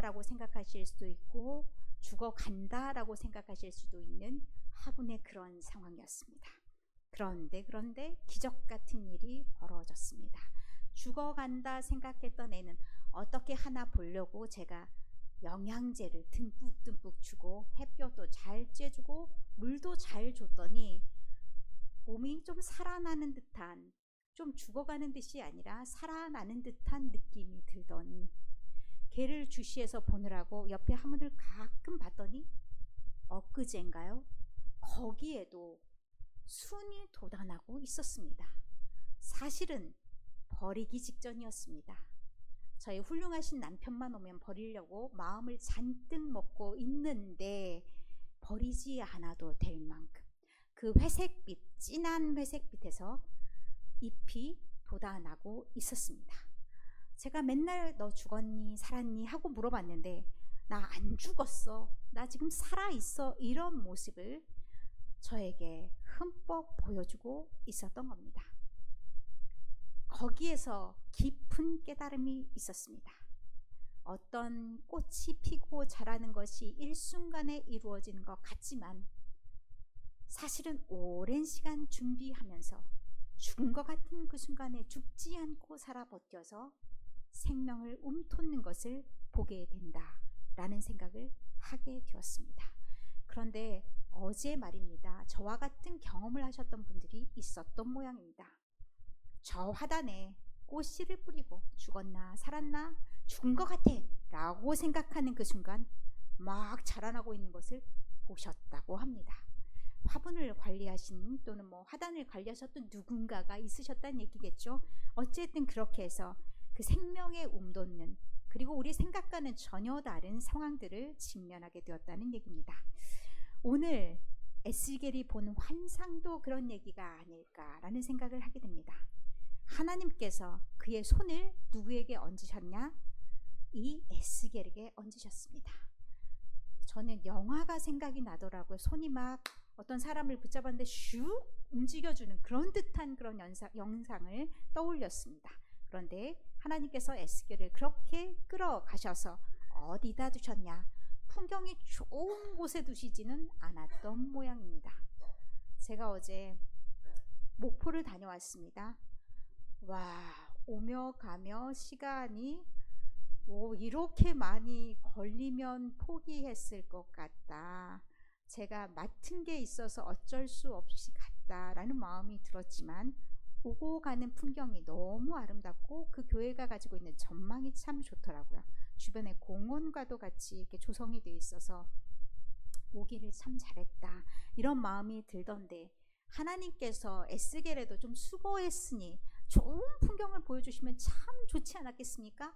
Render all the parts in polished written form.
죽었다라고 생각하실 수도 있고 죽어간다라고 생각하실 수도 있는 화분의 그런 상황이었습니다. 그런데 기적 같은 일이 벌어졌습니다. 죽어간다 생각했던 애는 어떻게 하나 보려고 제가 영양제를 듬뿍듬뿍 주고 햇볕도 잘 쬐주고 물도 잘 줬더니 몸이 좀 살아나는 듯한, 좀 죽어가는 듯이 아니라 살아나는 듯한 느낌이 들더니 걔를 주시해서 보느라고 옆에 화분을 가끔 봤더니 엊그제인가요? 거기에도 순이 돋아나고 있었습니다. 사실은 버리기 직전이었습니다. 저희 훌륭하신 남편만 오면 버리려고 마음을 잔뜩 먹고 있는데 버리지 않아도 될 만큼 그 회색빛, 진한 회색빛에서 잎이 돋아나고 있었습니다. 제가 맨날 너 죽었니 살았니 하고 물어봤는데 나 안 죽었어, 나 지금 살아있어, 이런 모습을 저에게 흠뻑 보여주고 있었던 겁니다. 거기에서 깊은 깨달음이 있었습니다. 어떤 꽃이 피고 자라는 것이 일순간에 이루어지는 것 같지만 사실은 오랜 시간 준비하면서 죽은 것 같은 그 순간에 죽지 않고 살아 버텨서 생명을 움돋는 것을 보게 된다라는 생각을 하게 되었습니다. 그런데 어제 말입니다. 저와 같은 경험을 하셨던 분들이 있었던 모양입니다. 저 화단에 꽃씨를 뿌리고 죽었나 살았나 죽은 것 같아 라고 생각하는 그 순간 막 자라나고 있는 것을 보셨다고 합니다. 화분을 관리하신 또는 화단을 관리하셨던 누군가가 있으셨다는 얘기겠죠. 어쨌든 그렇게 해서 그 생명에 움돋는, 그리고 우리 생각과는 전혀 다른 상황들을 직면하게 되었다는 얘기입니다. 오늘 에스겔이 본 환상도 그런 얘기가 아닐까라는 생각을 하게 됩니다. 하나님께서 그의 손을 누구에게 얹으셨냐? 이 에스겔에게 얹으셨습니다. 저는 영화가 생각이 나더라고요. 손이 막 어떤 사람을 붙잡았는데 슉 움직여주는 그런 듯한 그런 영상을 떠올렸습니다. 그런데 하나님께서 에스겔을 그렇게 끌어가셔서 어디다 두셨냐? 풍경이 좋은 곳에 두시지는 않았던 모양입니다. 제가 어제 목포를 다녀왔습니다. 와, 오며 가며 시간이 이렇게 많이 걸리면 포기했을 것 같다. 제가 맡은 게 있어서 어쩔 수 없이 갔다라는 마음이 들었지만 오고 가는 풍경이 너무 아름답고 그 교회가 가지고 있는 전망이 참 좋더라고요. 주변에 공원과도 같이 이렇게 조성이 되어 있어서 오기를 참 잘했다 이런 마음이 들던데, 하나님께서 에스겔에도 좀 수고했으니 좋은 풍경을 보여주시면 참 좋지 않았겠습니까?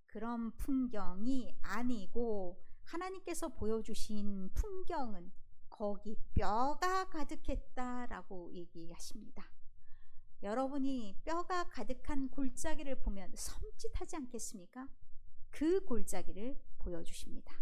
그런 풍경이 아니고 하나님께서 보여주신 풍경은 거기 뼈가 가득했다라고 얘기하십니다. 여러분이 뼈가 가득한 골짜기를 보면 섬찟하지 않겠습니까? 그 골짜기를 보여주십니다.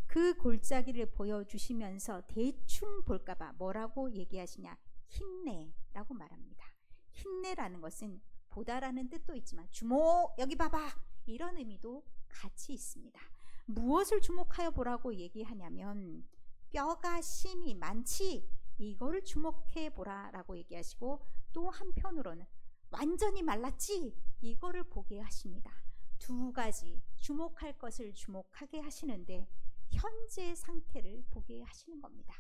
그 골짜기를 보여주시면서 대충 볼까봐 뭐라고 얘기하시냐? 힘내라고 말합니다. 힘내라는 것은 보다라는 뜻도 있지만 주목, 여기 봐봐, 이런 의미도 같이 있습니다. 무엇을 주목하여 보라고 얘기하냐면 뼈가 심이 많지, 이거를 주목해 보라라고 얘기하시고, 또 한편으로는 완전히 말랐지, 이거를 보게 하십니다. 두 가지 주목할 것을 주목하게 하시는데 현재 상태를 보게 하시는 겁니다.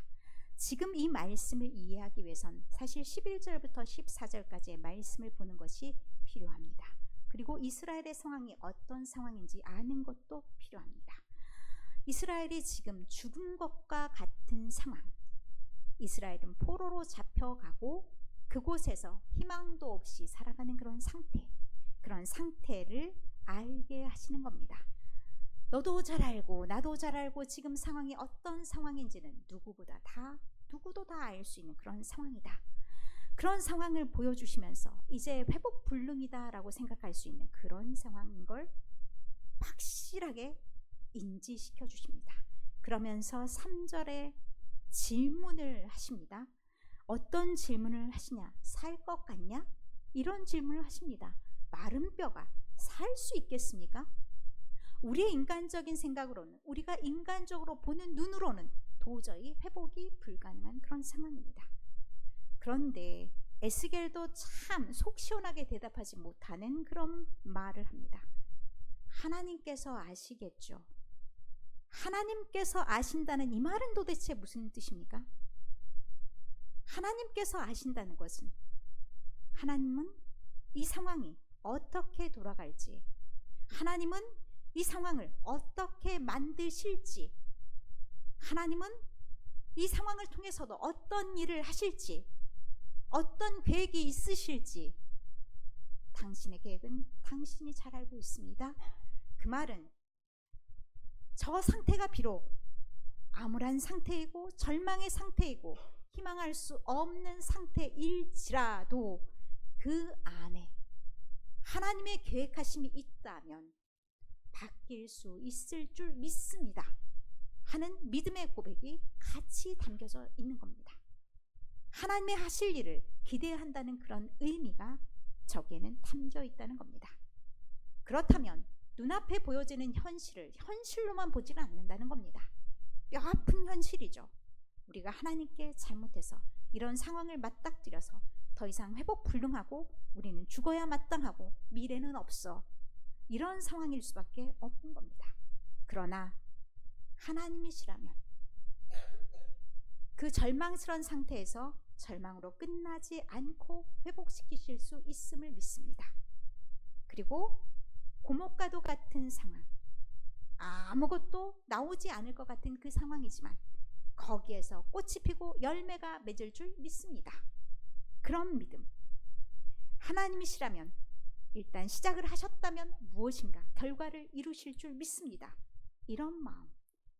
지금 이 말씀을 이해하기 위해선 사실 11절부터 14절까지의 말씀을 보는 것이 필요합니다. 그리고 이스라엘의 상황이 어떤 상황인지 아는 것도 필요합니다. 이스라엘이 지금 죽은 것과 같은 상황, 이스라엘은 포로로 잡혀가고 그곳에서 희망도 없이 살아가는 그런 상태, 그런 상태를 알게 하시는 겁니다. 너도 잘 알고 나도 잘 알고 지금 상황이 어떤 상황인지는 누구도 다 알 수 있는 그런 상황이다. 그런 상황을 보여주시면서 이제 회복 불능이다 라고 생각할 수 있는 그런 상황인 걸 확실하게 인지시켜 주십니다. 그러면서 3절에 질문을 하십니다. 어떤 질문을 하시냐? 살 것 같냐? 이런 질문을 하십니다. 마른 뼈가 살 수 있겠습니까? 우리의 인간적인 생각으로는, 우리가 인간적으로 보는 눈으로는 도저히 회복이 불가능한 그런 상황입니다. 그런데 에스겔도 참 속 시원하게 대답하지 못하는 그런 말을 합니다. 하나님께서 아시겠죠. 하나님께서 아신다는 이 말은 도대체 무슨 뜻입니까? 하나님께서 아신다는 것은, 하나님은 이 상황이 어떻게 돌아갈지, 하나님은 이 상황을 어떻게 만드실지, 하나님은 이 상황을 통해서도 어떤 일을 하실지, 어떤 계획이 있으실지 당신의 계획은 당신이 잘 알고 있습니다. 그 말은 저 상태가 비록 암울한 상태이고 절망의 상태이고 희망할 수 없는 상태일지라도 그 안에 하나님의 계획하심이 있다면 바뀔 수 있을 줄 믿습니다 하는 믿음의 고백이 같이 담겨져 있는 겁니다. 하나님의 하실 일을 기대한다는 그런 의미가 저기에는 담겨 있다는 겁니다. 그렇다면 눈앞에 보여지는 현실을 현실로만 보지는 않는다는 겁니다. 뼈아픈 현실이죠. 우리가 하나님께 잘못해서 이런 상황을 맞닥뜨려서 더 이상 회복 불능하고 우리는 죽어야 마땅하고 미래는 없어, 이런 상황일 수밖에 없는 겁니다. 그러나 하나님이시라면 그 절망스러운 상태에서 절망으로 끝나지 않고 회복시키실 수 있음을 믿습니다. 그리고 고목과도 같은 상황, 아무것도 나오지 않을 것 같은 그 상황이지만 거기에서 꽃이 피고 열매가 맺을 줄 믿습니다. 그런 믿음, 하나님이시라면 일단 시작을 하셨다면 무엇인가 결과를 이루실 줄 믿습니다. 이런 마음,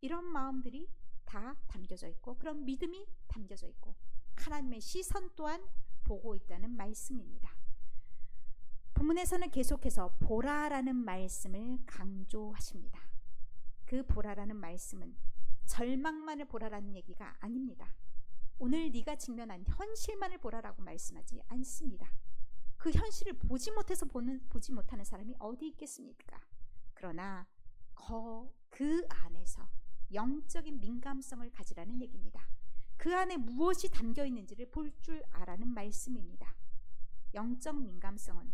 이런 마음들이 다 담겨져 있고 그런 믿음이 담겨져 있고 하나님의 시선 또한 보고 있다는 말씀입니다. 본문에서는 계속해서 보라라는 말씀을 강조하십니다. 그 보라라는 말씀은 절망만을 보라라는 얘기가 아닙니다. 오늘 네가 직면한 현실만을 보라라고 말씀하지 않습니다. 그 현실을 보지 못하는 사람이 어디 있겠습니까? 그러나 그 안에서 영적인 민감성을 가지라는 얘기입니다. 그 안에 무엇이 담겨 있는지를 볼 줄 알라는 말씀입니다. 영적 민감성은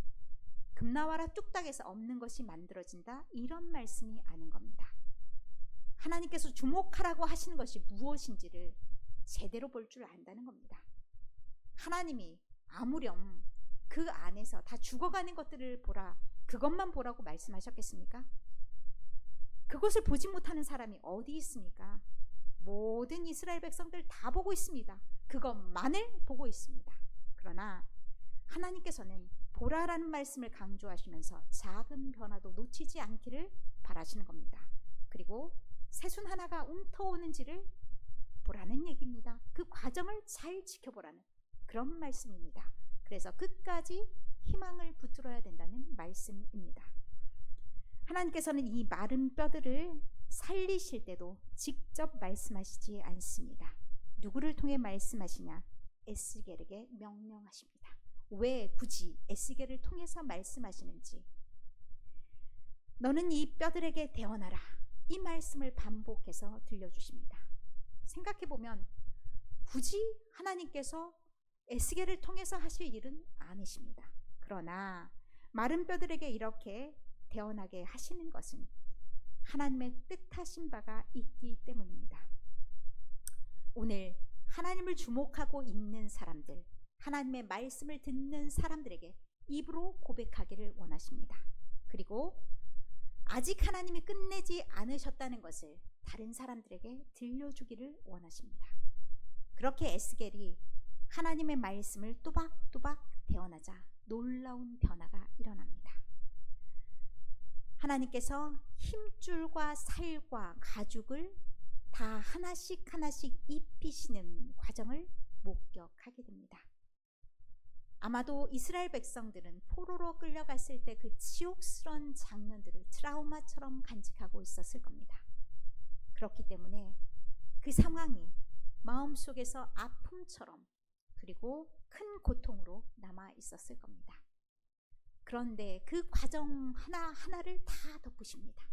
금나와라 뚝딱에서 없는 것이 만들어진다, 이런 말씀이 아닌 겁니다. 하나님께서 주목하라고 하시는 것이 무엇인지를 제대로 볼 줄 안다는 겁니다. 하나님이 아무렴 그 안에서 다 죽어가는 것들을 보라, 그것만 보라고 말씀하셨겠습니까? 그것을 보지 못하는 사람이 어디 있습니까? 모든 이스라엘 백성들 다 보고 있습니다. 그것만을 보고 있습니다. 그러나 하나님께서는 보라라는 말씀을 강조하시면서 작은 변화도 놓치지 않기를 바라시는 겁니다. 그리고 새순 하나가 웅터오는지를 보라는 얘기입니다. 그 과정을 잘 지켜보라는 그런 말씀입니다. 그래서 끝까지 희망을 붙들어야 된다는 말씀입니다. 하나님께서는 이 마른 뼈들을 살리실 때도 직접 말씀하시지 않습니다. 누구를 통해 말씀하시냐? 에스겔에게 명령하십니다. 왜 굳이 에스겔을 통해서 말씀하시는지, 너는 이 뼈들에게 대언하라, 이 말씀을 반복해서 들려주십니다. 생각해보면 굳이 하나님께서 에스겔을 통해서 하실 일은 아니십니다. 그러나 마른 뼈들에게 이렇게 대언하게 하시는 것은 하나님의 뜻하신 바가 있기 때문입니다. 오늘 하나님을 주목하고 있는 사람들, 하나님의 말씀을 듣는 사람들에게 입으로 고백하기를 원하십니다. 그리고 아직 하나님이 끝내지 않으셨다는 것을 다른 사람들에게 들려주기를 원하십니다. 그렇게 에스겔이 하나님의 말씀을 또박또박 대언하자 놀라운 변화가 일어납니다. 하나님께서 힘줄과 살과 가죽을 다 하나씩 하나씩 입히시는 과정을 목격하게 됩니다. 아마도 이스라엘 백성들은 포로로 끌려갔을 때 그 치욕스러운 장면들을 트라우마처럼 간직하고 있었을 겁니다. 그렇기 때문에 그 상황이 마음속에서 아픔처럼 그리고 큰 고통으로 남아 있었을 겁니다. 그런데 그 과정 하나하나를 다 덮으십니다.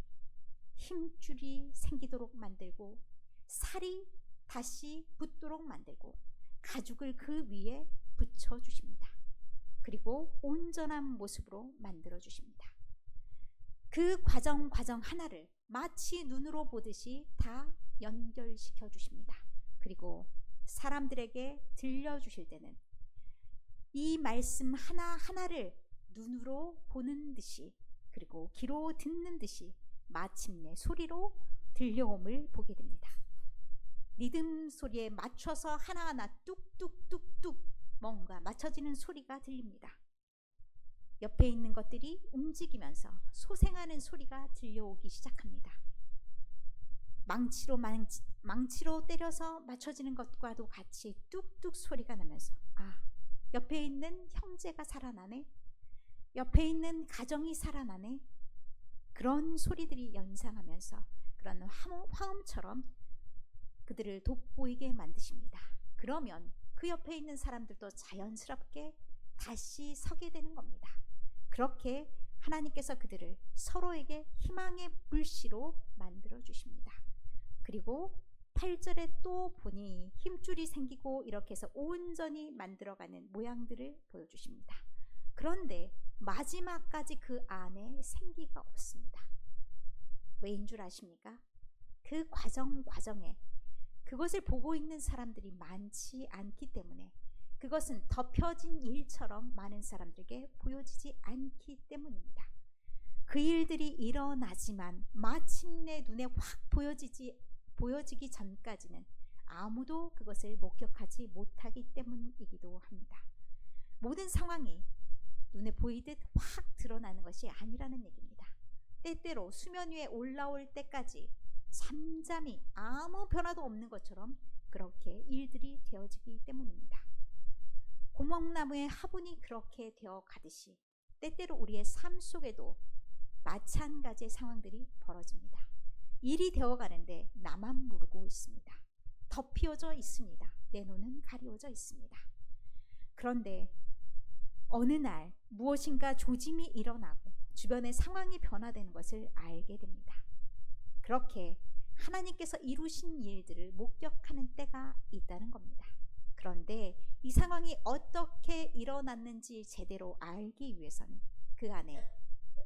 힘줄이 생기도록 만들고 살이 다시 붙도록 만들고 가죽을 그 위에 붙여주십니다. 그리고 온전한 모습으로 만들어 주십니다. 그 과정 하나를 마치 눈으로 보듯이 다 연결시켜 주십니다. 그리고 사람들에게 들려주실 때는 이 말씀 하나하나를 눈으로 보는 듯이 그리고 귀로 듣는 듯이 마침내 소리로 들려옴을 보게 됩니다. 리듬 소리에 맞춰서 하나하나 뚝뚝뚝뚝 뭔가 맞춰지는 소리가 들립니다. 옆에 있는 것들이 움직이면서 소생하는 소리가 들려오기 시작합니다. 망치로 때려서 맞춰지는 것과도 같이 뚝뚝 소리가 나면서 옆에 있는 형제가 살아나네, 옆에 있는 가정이 살아나네, 그런 소리들이 연상하면서 그런 화음처럼 그들을 돋보이게 만드십니다. 그러면 그 옆에 있는 사람들도 자연스럽게 다시 서게 되는 겁니다. 그렇게 하나님께서 그들을 서로에게 희망의 불씨로 만들어 주십니다. 그리고 8절에 또 보니 힘줄이 생기고 이렇게 해서 온전히 만들어가는 모양들을 보여주십니다. 그런데 마지막까지 그 안에 생기가 없습니다. 왜인 줄 아십니까? 그 과정에 그것을 보고 있는 사람들이 많지 않기 때문에, 그것은 덮여진 일처럼 많은 사람들에게 보여지지 않기 때문입니다. 그 일들이 일어나지만 마침내 눈에 확 보여지기 전까지는 아무도 그것을 목격하지 못하기 때문이기도 합니다. 모든 상황이 눈에 보이듯 확 드러나는 것이 아니라는 얘기입니다. 때때로 수면 위에 올라올 때까지 잠잠히 아무 변화도 없는 것처럼 그렇게 일들이 되어지기 때문입니다. 고목나무의 화분이 그렇게 되어 가듯이 때때로 우리의 삶 속에도 마찬가지의 상황들이 벌어집니다. 일이 되어가는데 나만 모르고 있습니다. 덮여져 있습니다. 내 눈은 가리워져 있습니다. 그런데 어느 날 무엇인가 조짐이 일어나고 주변의 상황이 변화되는 것을 알게 됩니다. 그렇게 하나님께서 이루신 일들을 목격하는 때가 있다는 겁니다. 그런데 이 상황이 어떻게 일어났는지 제대로 알기 위해서는 그 안에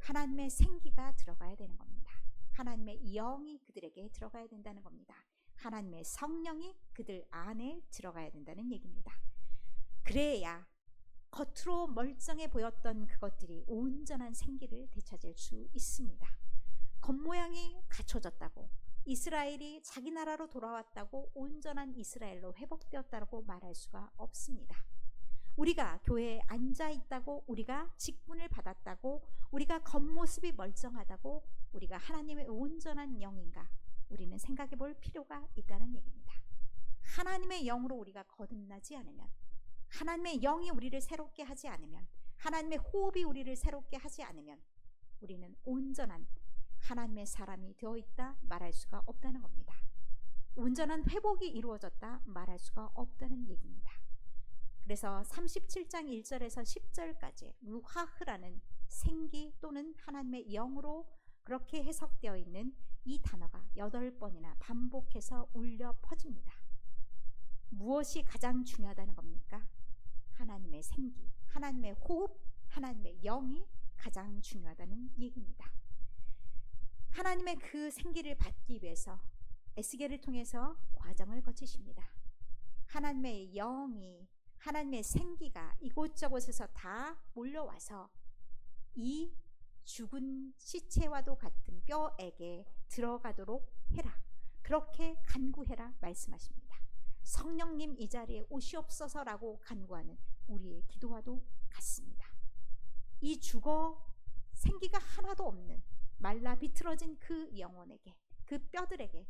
하나님의 생기가 들어가야 되는 겁니다. 하나님의 영이 그들에게 들어가야 된다는 겁니다. 하나님의 성령이 그들 안에 들어가야 된다는 얘기입니다. 그래야 겉으로 멀쩡해 보였던 그것들이 온전한 생기를 되찾을 수 있습니다. 겉모양이 갖춰졌다고, 이스라엘이 자기 나라로 돌아왔다고 온전한 이스라엘로 회복되었다고 말할 수가 없습니다. 우리가 교회에 앉아 있다고, 우리가 직분을 받았다고, 우리가 겉모습이 멀쩡하다고 우리가 하나님의 온전한 영인가, 우리는 생각해 볼 필요가 있다는 얘기입니다. 하나님의 영으로 우리가 거듭나지 않으면, 하나님의 영이 우리를 새롭게 하지 않으면, 하나님의 호흡이 우리를 새롭게 하지 않으면 우리는 온전한 하나님의 사람이 되어 있다 말할 수가 없다는 겁니다. 온전한 회복이 이루어졌다 말할 수가 없다는 얘기입니다. 그래서 37장 1절에서 10절까지 루하흐라는 생기 또는 하나님의 영으로 그렇게 해석되어 있는 이 단어가 8번이나 반복해서 울려 퍼집니다. 무엇이 가장 중요하다는 겁니까? 하나님의 생기, 하나님의 호흡, 하나님의 영이 가장 중요하다는 얘기입니다. 하나님의 그 생기를 받기 위해서 에스겔을 통해서 과정을 거치십니다. 하나님의 영이, 하나님의 생기가 이곳저곳에서 다 몰려와서 이 죽은 시체와도 같은 뼈에게 들어가도록 해라, 그렇게 간구해라 말씀하십니다. 성령님 이 자리에 오시옵소서라고 간구하는 우리의 기도와도 같습니다. 이 죽어 생기가 하나도 없는 말라 비틀어진 그 영혼에게, 그 뼈들에게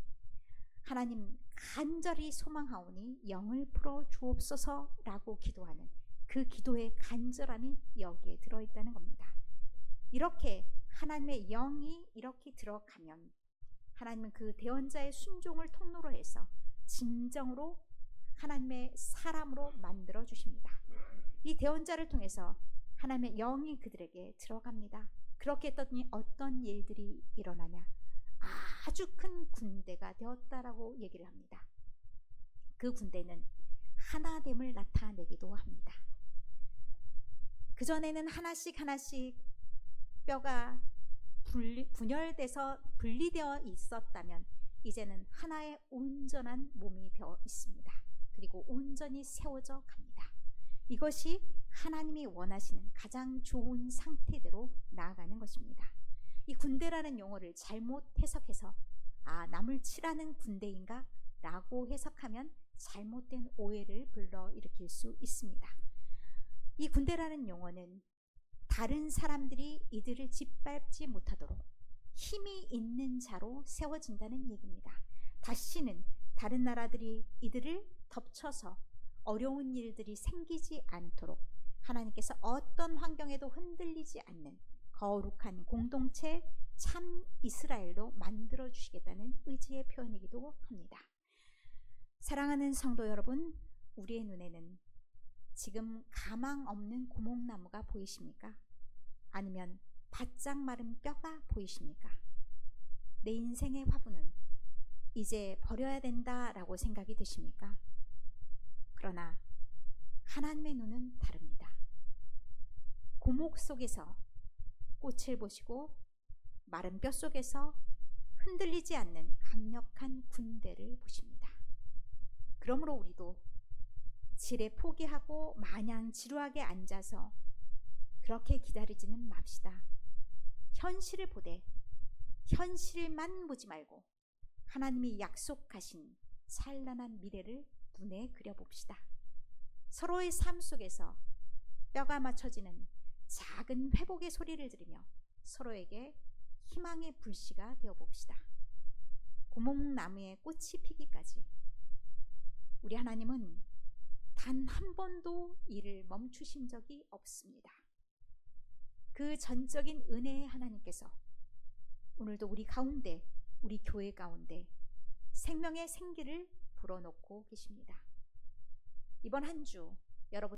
하나님 간절히 소망하오니 영을 풀어 주옵소서라고 기도하는 그 기도의 간절함이 여기에 들어있다는 겁니다. 이렇게 하나님의 영이 이렇게 들어가면 하나님은 그 대언자의 순종을 통로로 해서 진정으로 하나님의 사람으로 만들어 주십니다. 이 대언자를 통해서 하나님의 영이 그들에게 들어갑니다. 그렇게 했더니 어떤 일들이 일어나냐? 아주 큰 군대가 되었다라고 얘기를 합니다. 그 군대는 하나됨을 나타내기도 합니다. 그전에는 하나씩 하나씩 뼈가 분열돼서 분리되어 있었다면 이제는 하나의 온전한 몸이 되어 있습니다. 그리고 온전히 세워져 갑니다. 이것이 하나님이 원하시는 가장 좋은 상태대로 나아가는 것입니다. 이 군대라는 용어를 잘못 해석해서 남을 치라는 군대인가? 라고 해석하면 잘못된 오해를 불러일으킬 수 있습니다. 이 군대라는 용어는 다른 사람들이 이들을 짓밟지 못하도록 힘이 있는 자로 세워진다는 얘기입니다. 다시는 다른 나라들이 이들을 덮쳐서 어려운 일들이 생기지 않도록 하나님께서 어떤 환경에도 흔들리지 않는 거룩한 공동체 참 이스라엘로 만들어 주시겠다는 의지의 표현이기도 합니다. 사랑하는 성도 여러분, 우리의 눈에는 지금 가망 없는 고목나무가 보이십니까? 아니면 바짝 마른 뼈가 보이십니까? 내 인생의 화분은 이제 버려야 된다라고 생각이 드십니까? 그러나 하나님의 눈은 다릅니다. 고목 속에서 꽃을 보시고 마른 뼈 속에서 흔들리지 않는 강력한 군대를 보십니다. 그러므로 우리도 지레 포기하고 마냥 지루하게 앉아서 그렇게 기다리지는 맙시다. 현실을 보되 현실만 보지 말고 하나님이 약속하신 찬란한 미래를 눈에 그려봅시다. 서로의 삶 속에서 뼈가 맞춰지는 작은 회복의 소리를 들으며 서로에게 희망의 불씨가 되어봅시다. 고목나무에 꽃이 피기까지 우리 하나님은 단 한 번도 일을 멈추신 적이 없습니다. 그 전적인 은혜의 하나님께서 오늘도 우리 가운데, 우리 교회 가운데 생명의 생기를 불어넣고 계십니다. 이번 한 주 여러분